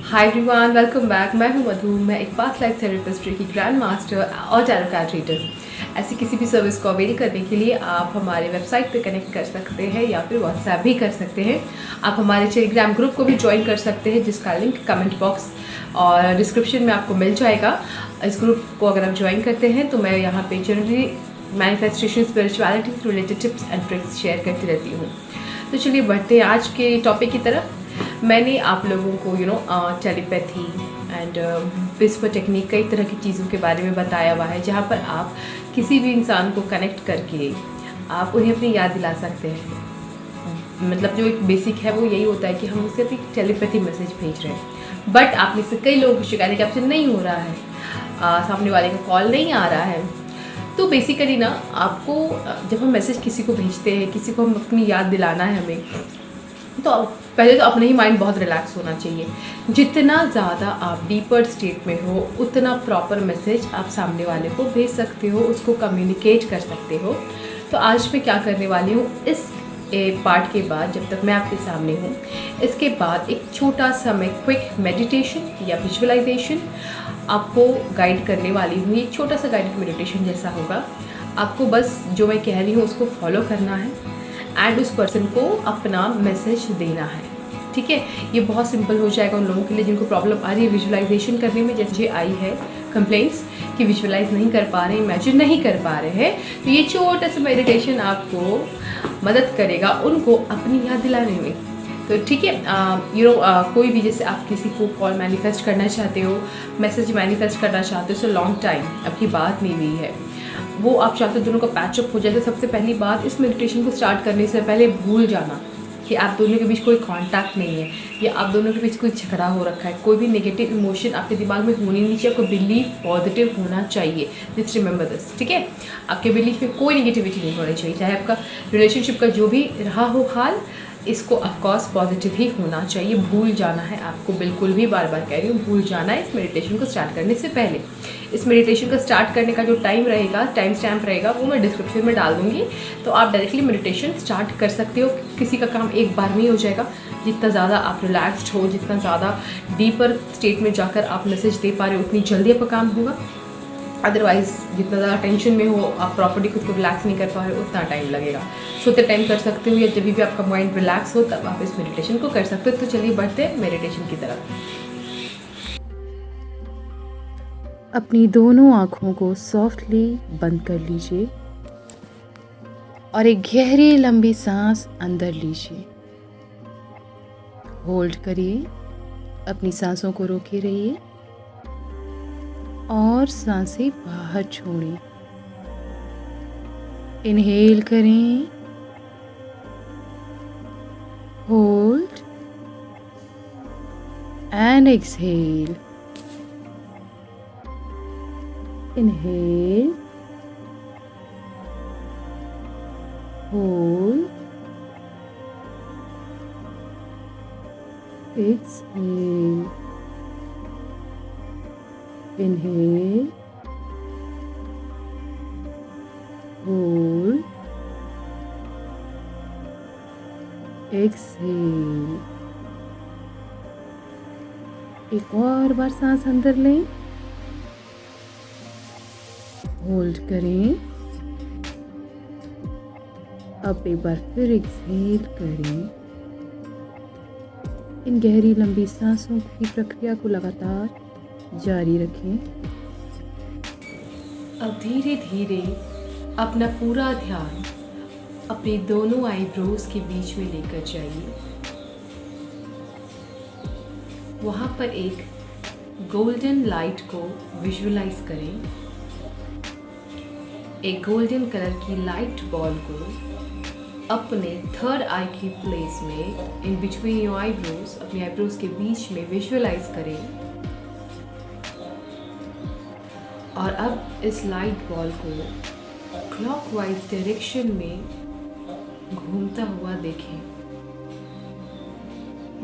Hi everyone, welcome back. मैं हूं मधु। मैं एक पास्ट लाइफ थेरेपिस्ट की ग्रैंड मास्टर और टैरो कार्ड रीडर। ऐसी किसी भी सर्विस को अवेल करने के लिए आप हमारे वेबसाइट पे कनेक्ट कर सकते हैं या फिर व्हाट्सएप भी कर सकते हैं। आप हमारे टेलीग्राम ग्रुप को भी ज्वाइन कर सकते हैं, जिसका लिंक कमेंट बॉक्स और डिस्क्रिप्शन में आपको मिल जाएगा। इस ग्रुप को अगर आप ज्वाइन करते हैं तो मैं यहाँ पे generally manifestation, spirituality related tips and tricks share करती रहती हूँ। तो चलिए बढ़ते हैं आज के टॉपिक की तरफ। मैंने आप लोगों को टेलीपैथी एंड विस्पर टेक्निक, कई तरह की चीज़ों के बारे में बताया हुआ है, जहाँ पर आप किसी भी इंसान को कनेक्ट करके आप उन्हें अपनी याद दिला सकते हैं। मतलब जो एक बेसिक है वो यही होता है कि हम उसे अपनी टेलीपैथी मैसेज भेज रहे हैं। बट आप में से कई लोगों की शिकायत है कि आपसे नहीं हो रहा है, सामने वाले का कॉल नहीं आ रहा है। तो बेसिकली ना आपको जब हम मैसेज किसी को भेजते हैं, किसी को हम अपनी याद दिलाना है हमें, तो पहले तो अपने ही माइंड बहुत रिलैक्स होना चाहिए। जितना ज़्यादा आप डीपर स्टेट में हो उतना प्रॉपर मैसेज आप सामने वाले को भेज सकते हो, उसको कम्युनिकेट कर सकते हो। तो आज मैं क्या करने वाली हूँ, इस पार्ट के बाद जब तक मैं आपके सामने हूँ, इसके बाद एक छोटा सा मैं क्विक मेडिटेशन या विजुअलाइजेशन आपको गाइड करने वाली हूँ। ये छोटा सा गाइडेड मेडिटेशन जैसा होगा। आपको बस जो मैं कह रही हूँ उसको फॉलो करना है एंड उस पर्सन को अपना मैसेज देना है। ठीक है, ये बहुत सिंपल हो जाएगा उन लोगों के लिए जिनको प्रॉब्लम आ रही है विजुअलाइजेशन करने में। जैसे आई है कंप्लेंट्स कि विजुअलाइज नहीं कर पा रहे हैं, इमेजिन नहीं कर पा रहे हैं, तो ये छोटा सा मेडिटेशन आपको मदद करेगा उनको अपनी याद दिलाने में। तो ठीक है, कोई भी, जैसे आप किसी को कॉल मैनिफेस्ट करना चाहते हो, मैसेज मैनिफेस्ट करना चाहते हो, सो लॉन्ग टाइम आपकी बात नहीं हुई है, वो आप चाहते हो दोनों का पैचअप हो जाए, तो सबसे पहली बात इस मेडिटेशन को स्टार्ट करने से पहले भूल जाना कि आप दोनों के बीच कोई कांटेक्ट नहीं है या आप दोनों के बीच कोई झगड़ा हो रखा है। कोई भी नेगेटिव इमोशन आपके दिमाग में होनी नहीं चाहिए। आपको बिलीफ पॉजिटिव होना चाहिए। दिस रिमेंबर दिस, ठीक है। आपके बिलीफ में कोई नेगेटिविटी नहीं होनी चाहिए, चाहे आपका रिलेशनशिप का जो भी रहा हो हाल, इसको ऑफकोर्स पॉजिटिव ही होना चाहिए। भूल जाना है आपको, बिल्कुल भी, बार बार कह रही हूँ, भूल जाना है इस मेडिटेशन को स्टार्ट करने से पहले। इस मेडिटेशन का स्टार्ट करने का जो टाइम रहेगा, टाइम स्टैम्प रहेगा, वो मैं डिस्क्रिप्शन में डाल दूँगी। तो आप डायरेक्टली मेडिटेशन स्टार्ट कर सकते हो। किसी का काम एक बार में ही हो जाएगा। जितना ज़्यादा आप रिलैक्स्ड हो, जितना ज़्यादा डीपर स्टेट में जाकर आप मैसेज दे पा रहे हो, उतनी जल्दी आपका काम होगा। अदरवाइज़ जितना ज़्यादा टेंशन में हो, आप प्रॉपर्टी खुद को रिलैक्स नहीं कर पा रहे हो, उतना टाइम लगेगा। सोते टाइम कर सकते हो या जब भी आपका माइंड रिलैक्स हो तब आप इस मेडिटेशन को कर सकते हो। तो चलिए बढ़ते हैं मेडिटेशन की तरफ। अपनी दोनों आँखों को सॉफ्टली बंद कर लीजिए और एक गहरी लंबी सांस अंदर लीजिए। होल्ड करिए, अपनी सांसों को रोके रहिए और सांसें बाहर छोड़ें। इनहेल करें, hold and exhale. Inhale, hold, exhale. Inhale, hold, exhale. एक और बार सांस अंदर लें, होल्ड करें, अब एक बार फिर एक्सहेल करें। इन गहरी लंबी सांसों की प्रक्रिया को लगातार जारी रखें। अब धीरे धीरे अपना पूरा ध्यान अपने दोनों आईब्रोज के बीच में लेकर जाइए। वहाँ पर एक गोल्डन लाइट को विजुअलाइज करें। एक गोल्डन कलर की लाइट बॉल को अपने थर्ड आई की प्लेस में, इन बिटवीन योर आईब्रोज, अपने आईब्रोज के बीच में विजुअलाइज करें। और अब इस लाइट बॉल को क्लॉकवाइज डायरेक्शन में घूमता हुआ देखें,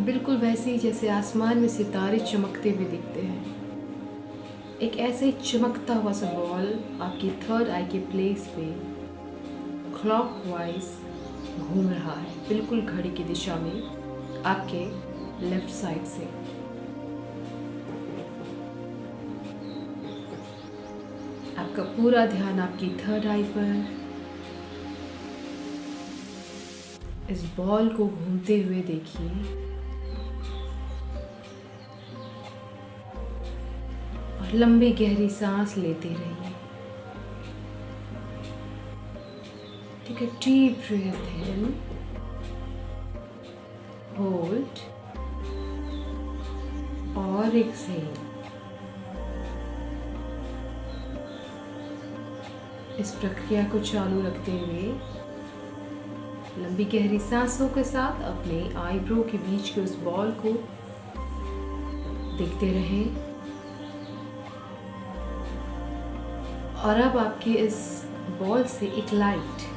बिल्कुल वैसे ही जैसे आसमान में सितारे चमकते हुए दिखते हैं। एक ऐसे ही चमकता हुआ सा बॉल आपकी थर्ड आई के प्लेस पे क्लॉकवाइज घूम रहा है, बिल्कुल घड़ी की दिशा में आपके लेफ्ट साइड से। आपका पूरा ध्यान आपकी थर्ड आई पर इस बॉल को घूमते हुए देखिए और लंबी गहरी सांस लेते रहिए। Take a deep breath in, hold और एक्सहेल। इस प्रक्रिया को चालू रखते हुए लंबी गहरी सांसों के साथ अपने आईब्रो के बीच के उस बॉल को देखते रहें। और अब आपकी इस बॉल से एक लाइट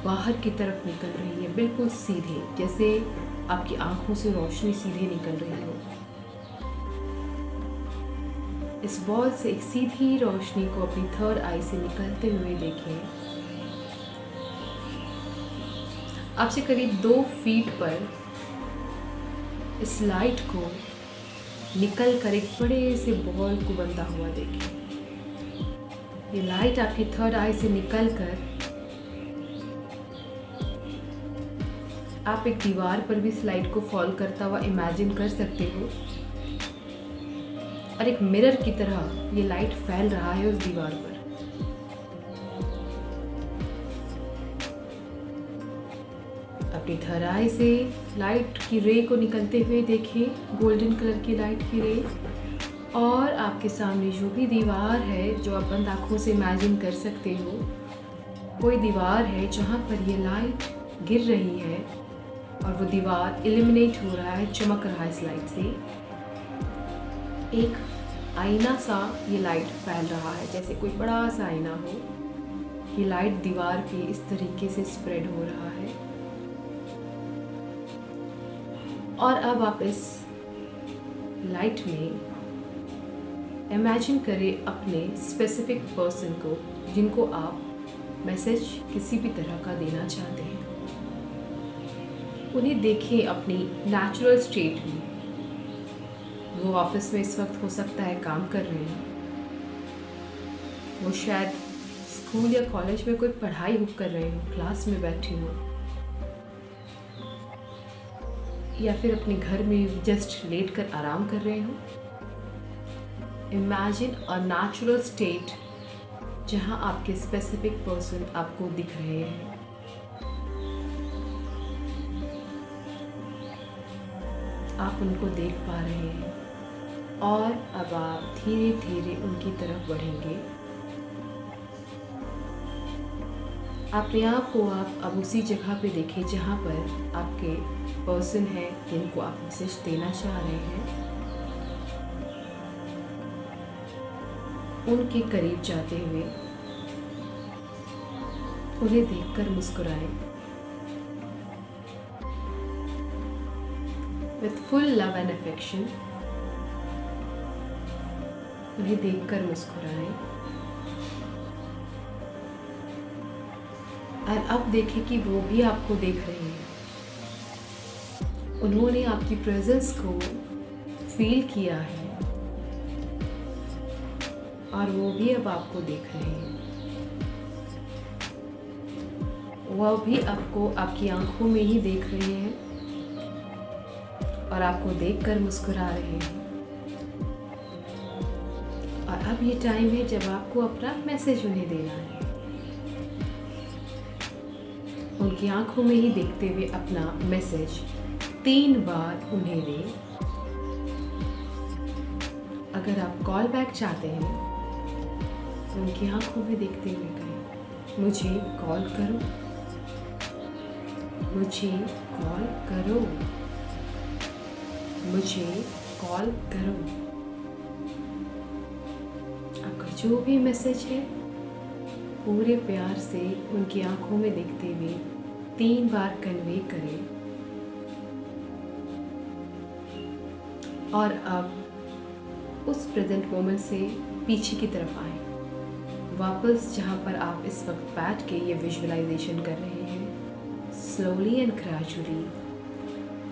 बाहर की तरफ निकल रही है, बिल्कुल सीधे, जैसे आपकी आंखों से रोशनी सीधे निकल रही हो। इस बॉल से एक सीधी रोशनी को अपनी थर्ड आई से निकलते हुए देखें। आपसे करीब 2 फीट पर इस लाइट को निकल कर एक बड़े से बॉल को बनता हुआ देखें। ये लाइट आपकी थर्ड आई से निकल कर आप एक दीवार पर भी इस लाइट को फॉल करता हुआ इमेजिन कर सकते हो और एक मिरर की तरह ये लाइट फैल रहा है उस दीवार पर। अपनी थर्ड आई से लाइट की रे को निकलते हुए देखें, गोल्डन कलर की लाइट की रे। और आपके सामने जो भी दीवार है जो आप बंद आँखों से इमेजिन कर सकते हो, कोई दीवार है जहाँ पर ये लाइट गिर रही है और वो दीवार इल्यूमिनेट हो रहा है, चमक रहा है इस लाइट से। एक आईना सा ये लाइट फैल रहा है, जैसे कोई बड़ा सा आईना हो। ये लाइट दीवार पे इस तरीके से स्प्रेड हो रहा है। और अब आप इस लाइट में इमेजिन करें अपने स्पेसिफिक पर्सन को, जिनको आप मैसेज किसी भी तरह का देना चाहते हैं। उन्हें देखें अपनी नेचुरल स्टेट में। वो ऑफिस में इस वक्त हो सकता है काम कर रहे हैं, वो शायद स्कूल या कॉलेज में कोई पढ़ाई कर रहे हो, क्लास में बैठे हो, या फिर अपने घर में जस्ट लेट कर आराम कर रहे हो। इमेजिन अ नेचुरल स्टेट जहां आपके स्पेसिफिक पर्सन आपको दिख रहे हैं। आप उनको देख पा रहे हैं और अब आप धीरे धीरे उनकी तरफ बढ़ेंगे। अपने आप को आप अब उसी जगह पे देखें जहाँ पर आपके पर्सन हैं जिनको आप मैसेज देना चाह रहे हैं। उनके करीब जाते हुए उन्हें देखकर मुस्कुराएं। With full love and affection, उन्हें देखकर मुस्कुराएं। और अब देखें कि वो भी आपको देख रहे हैं। उन्होंने आपकी प्रेजेंस को फील किया है और वो भी अब आपको देख रहे हैं। वह भी आपको आपकी आंखों में ही देख रहे हैं और आपको देखकर मुस्कुरा रहे हैं। और अब ये टाइम है जब आपको अपना मैसेज उन्हें देना है। उनकी आंखों में ही देखते हुए अपना मैसेज 3 बार उन्हें दें। अगर आप कॉल बैक चाहते हैं तो उनकी आंखों में देखते हुए कहें, मुझे कॉल करो, मुझे कॉल करो, मुझे कॉल करो। आपका जो भी मैसेज है पूरे प्यार से उनकी आंखों में देखते हुए 3 बार कन्वे करें। और अब उस प्रेजेंट मोमेंट से पीछे की तरफ आएं, वापस जहाँ पर आप इस वक्त बैठ के ये विजुअलाइजेशन कर रहे हैं। स्लोली एंड ग्रेजुअली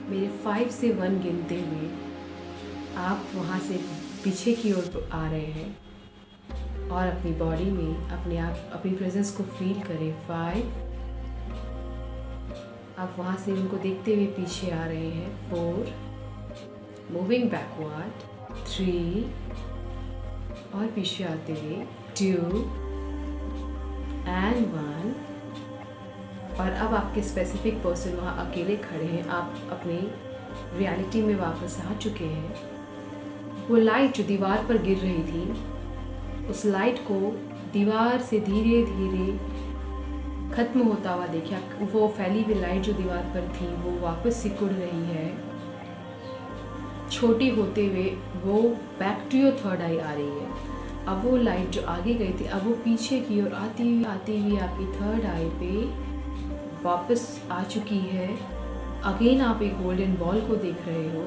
मेरे 5 से 1 गिनते हुए आप वहाँ से पीछे की ओर आ रहे हैं। और अपनी बॉडी में अपनी प्रेजेंस को फील करें। 5, आप वहाँ से उनको देखते हुए पीछे आ रहे हैं। 4, मूविंग बैकवर्ड। 3 और पीछे आते हुए 2 एंड 1। और अब आपके स्पेसिफिक पर्सन वहाँ अकेले खड़े हैं, आप अपनी रियलिटी में वापस आ चुके हैं। वो लाइट जो दीवार पर गिर रही थी, उस लाइट को दीवार से धीरे धीरे ख़त्म होता हुआ देखिए। वो फैली हुई लाइट जो दीवार पर थी वो वापस सिकुड़ रही है, छोटी होते हुए वो बैक टू योर थर्ड आई आ रही है। अब वो लाइट जो आगे गई थी अब वो पीछे की ओर आती हुई आपकी थर्ड आई पे वापस आ चुकी है। अगेन आप एक गोल्डन बॉल को देख रहे हो।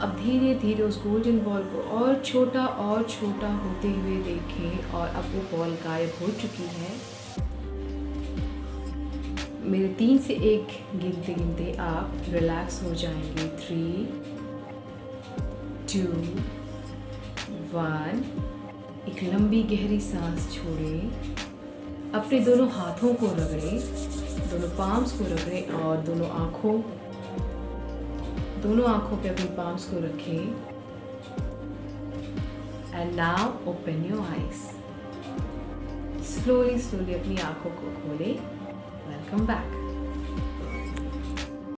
अब धीरे धीरे उस गोल्डन बॉल को और छोटा होते हुए देखें और अब वो बॉल गायब हो चुकी है। मेरे 3 से 1 गिनते गिनते आप रिलैक्स हो जाएंगे। 3, 2, 1। एक लंबी गहरी सांस छोड़ें। अपने दोनों हाथों को रगड़ें, दोनों पाम्स को रगड़ें और दोनों आँखों पे अपनी पाम्स को रखें। And now open your eyes. Slowly अपनी आँखों को खोलें। Welcome back.